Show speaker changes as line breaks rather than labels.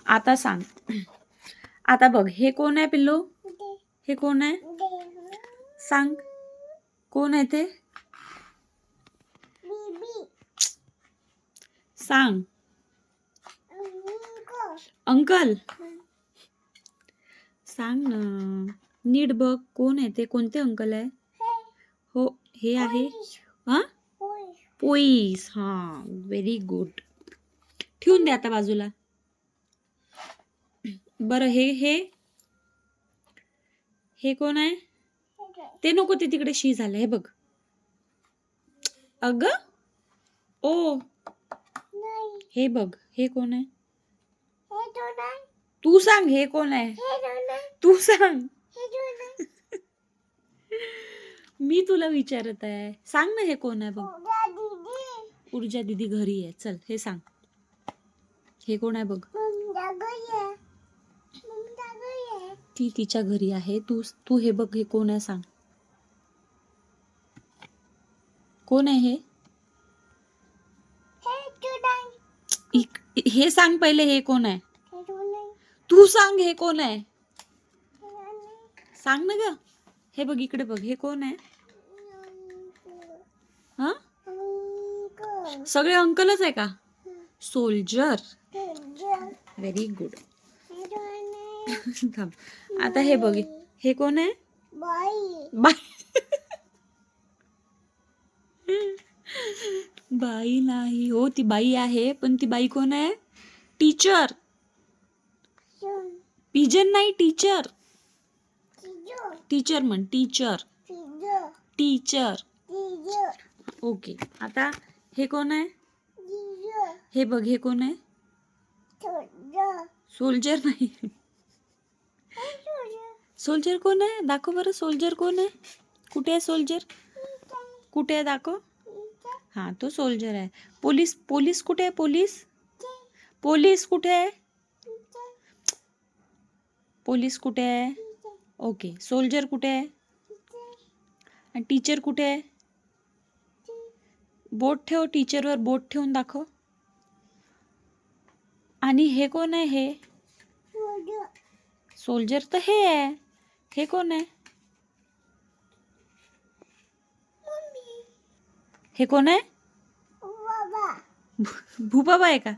आता सांग. आता बघ, हे कोण आहे पिल्लू? हे कोण आहे? सांग, कोण आहे ते? सांग. अंकल. सांग ना, नीट बघ, कोण आहे ते? कोणते अंकल आहे? हो, हे आहे. हा, पोईस. हा, व्हेरी गुड. ठेवून दे आता बाजूला. बरं, हे कोण आहे? ते नको, ते तिकडे शी झालं. हे बघ. अग ओ, हे बघ, हे कोण आहे? तू सांग, हे कोण आहे? तू सांग. मी तुला विचारत आहे. सांग ना, हे कोण आहे? बघ, ऊर्जा दीदी घरी आहे. चल, हे सांग, हे कोण आहे? बघ, ती तिच्या घरी आहे. तू हे बघ, हे कोण आहे? सांग, कोण आहे हे? हे सांग पहिले, हे कोण आहे? तू सांग, हे कोण आहे? सांग ना ग. हे बघ, इकडे बघ, हे कोण आहे? हा, सगळे अंकलच आहे का? सोल्जर. Very good. थांब. आता हे बघ, हे कोण आहे? बाई. बाई नाही हो, ती बाई आहे, पण ती बाई कोण आहे? टीचर. पिजन नाही, टीचर. टीचर म्हण, टीचर. टीचर. ओके. आता हे कोण आहे? हे बघ, हे कोण आहे? सोल्जर नाही. सोल्जर कोण आहे? दाखव बरं, सोल्जर कोण आहे? कुठे आहे सोल्जर? कुठे आहे? दाखव. हा, तो सोल्जर आहे. पोलीस कुठे आहे? पोलीस कुठे आहे? पोलीस कुठे आहे? ओके. सोल्जर कुठे आहे? आणि टीचर कुठे आहे? बोट ठेव, टीचरवर बोट ठेवून दाखव. आणि हे कोण आहे? हे सोल्जर तर हे आहे. हे कोण आहे? हे कोण आहे? भूबाबा आहे का?